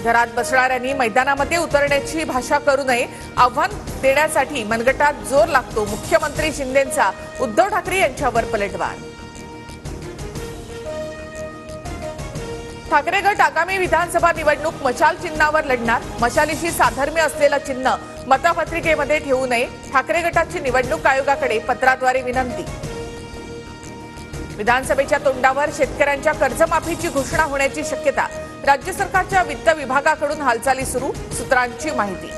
घरात बसणाऱ्यांनी मैदानामध्ये उतरण्याची भाषा करू नये, आव्हान देण्यासाठी मनगटात जोर लागतो. मुख्यमंत्री शिंदेंचा उद्धव ठाकरे यांच्यावर पलटवार. ठाकरे गट आगामी विधानसभा निवडणूक मशाल चिन्हावर लढणार. मशालीशी साधर्म्य असलेलं चिन्ह मतपत्रिकेमध्ये ठेवू नये, ठाकरे गटाची निवडणूक आयोगाकडे पत्राद्वारे विनंती. विधानसभेच्या तोंडावर शेतकऱ्यांच्या कर्जमाफीची घोषणा होण्याची शक्यता. राज्य सरकारच्या वित्त विभागाकडून हालचाली सुरू, सूत्रांची माहिती.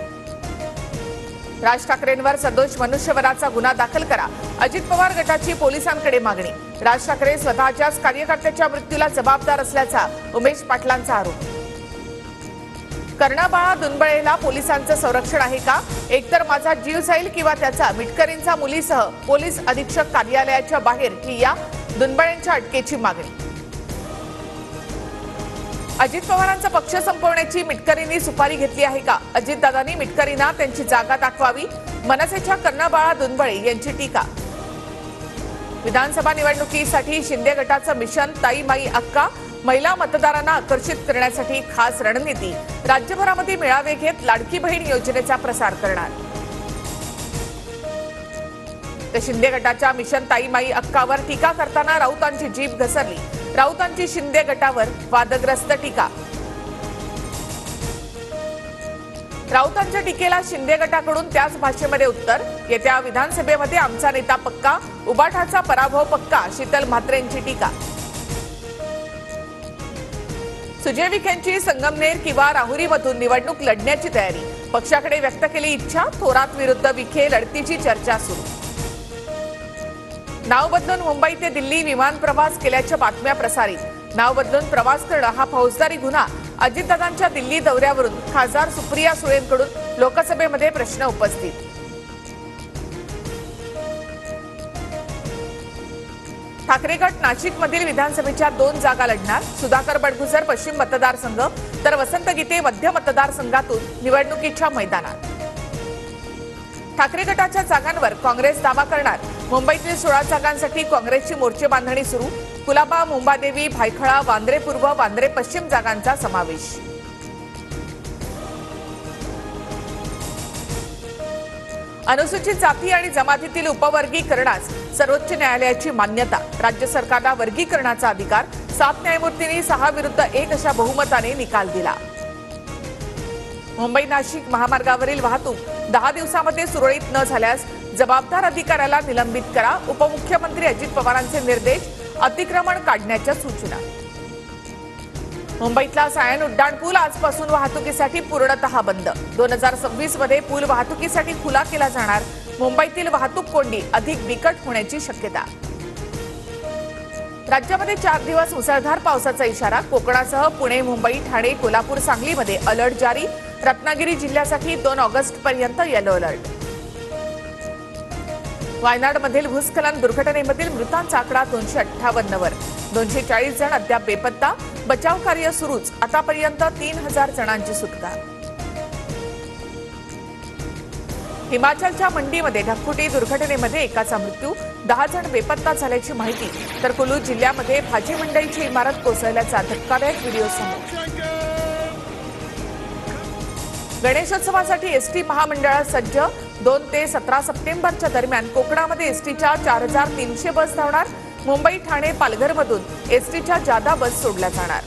राज ठाकरेंवर सदोष मनुष्यवधाचा गुन्हा दाखल करा, अजित पवार गटाची पोलिसांकडे मागणी. राज ठाकरे स्वतःच्याच कार्यकर्त्याच्या मृत्यूला जबाबदार असल्याचा उमेश पाटलांचा आरोप. कर्णबाळा दुनबळेला पोलिसांचं संरक्षण आहे का? एकतर माझा जीव जाईल किंवा त्याचा. मिटकरींचा मुलीसह पोलीस अधीक्षक कार्यालयाच्या बाहेर ठिय्या, दुनबळेंच्या अटकेची मागणी. अजित पवारांचा पक्ष संपवण्याची मिटकरींनी सुपारी घेतली आहे का? अजितदादांनी मिटकरींना त्यांची जागा दाखवावी, मनसेच्या कर्णबाळा दुनबळे यांची टीका. विधानसभा निवडणुकीसाठी शिंदे गटाचं मिशन ताई माई अक्का, महिला मतदारांना आकर्षित करण्यासाठी खास रणनीती. राज्यभरामध्ये मेळावे घेत लाडकी बहीण योजनेचा प्रसार करणार. तर शिंदे गटाच्या मिशन ताई माई अक्कावर टीका करताना राऊतांची जीभ घसरली. राऊतांची शिंदे गटावर वादग्रस्त टीका. राऊतांच्या टीकेला शिंदे गटाकडून त्याच भाषेमध्ये उत्तर. येत्या विधानसभेमध्ये आमचा नेता पक्का, उबाठाचा पराभव पक्का, शीतल म्हात्रेंची टीका. सुजय विखेंची संगमनेर किंवा राहुरीमधून निवडणूक लढण्याची तयारी. पक्षाकडे व्यक्त केली इच्छा. थोरात विरुद्ध विखे लढतीची चर्चा सुरू. नाव बदलून मुंबई ते दिल्ली विमान प्रवास केल्याच्या बातम्या प्रसारित. नाव बदलून प्रवास करणं हा फौजदारी गुन्हा. अजितदादांच्या दिल्ली दौऱ्यावरून खासदार सुप्रिया सुळेंकडून लोकसभेमध्ये प्रश्न उपस्थित. ठाकरे गट नाशिकमधील विधानसभेच्या 2 जागा लढणार. सुधाकर बडगुजर पश्चिम मतदारसंघ तर वसंत गीते मध्य मतदारसंघातून निवडणुकीच्या मैदानात. ठाकरे गटाच्या जागांवर काँग्रेस दावा करणार. मुंबईतील 16 जागांसाठी काँग्रेसची मोर्चे बांधणी सुरू. कुलाबा, मुंबादेवी, भायखळा, वांद्रे पूर्व, वांद्रे पश्चिम जागांचा समावेश. अनुसूचित जाती आणि जमातीतील उपवर्गीकरणास सर्वोच्च न्यायालयाची मान्यता. राज्य सरकारला वर्गीकरणाचा अधिकार. 7 न्यायमूर्तींनी 6 विरुद्ध 1 अशा बहुमताने निकाल दिला. मुंबई नाशिक महामार्गावरील वाहतूक 10 दिवसांमध्ये सुरळीत न झाल्यास जबाबदार अधिकाऱ्याला निलंबित करा. उपमुख्यमंत्री अजित पवारांचे निर्देश. अतिक्रमण काढण्याच्या सूचना. मुंबईतला सायन उड्डाणपूल आजपासून वाहतुकीसाठी पूर्णतः बंद. 2026 मध्ये पूल वाहतुकीसाठी खुला केला जाणार. मुंबईतील वाहतूक कोंडी अधिक बिकट होण्याची शक्यता. राज्यामध्ये 4 दिवस मुसळधार पावसाचा इशारा. कोकणासह पुणे, मुंबई, ठाणे, कोल्हापूर, सांगलीमध्ये अलर्ट जारी. रत्नागिरी जिल्ह्यासाठी 2 ऑगस्ट पर्यंत येलो अलर्ट. वायनाडमधील भूस्खलन दुर्घटनेमधील मृतांचा आकडा 258 वर. 240 जण अद्याप बेपत्ता. बचाव कार्य सुरूच. आतापर्यंत 3000 जणांची सुटका. हिमाचलच्या मंडीमध्ये ढगफुटी दुर्घटनेमध्ये एकाचा मृत्यू. 10 जण बेपत्ता झाल्याची माहिती. तर कुलू जिल्ह्यामध्ये भाजी मंडईची इमारत कोसळल्याचा धक्कादायक व्हिडिओ समोर. गणेशोत्सवासाठी एसटी महामंडळ सज्ज. 2 ते 17 सप्टेंबरच्या दरम्यान कोकणामध्ये एसटीच्या 4300 बस धावणार. मुंबई, ठाणे, पालघरमधून एसटीच्या जादा बस सोडल्या जाणार.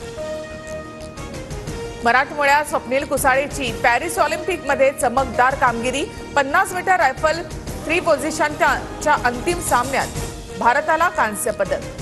मराठमोळ्या स्वप्नील कुसाळेची पॅरिस ऑलिम्पिकमध्ये चमकदार कामगिरी. 50 मीटर रायफल 3 पोझिशनच्या अंतिम सामन्यात भारताला कांस्य पदक.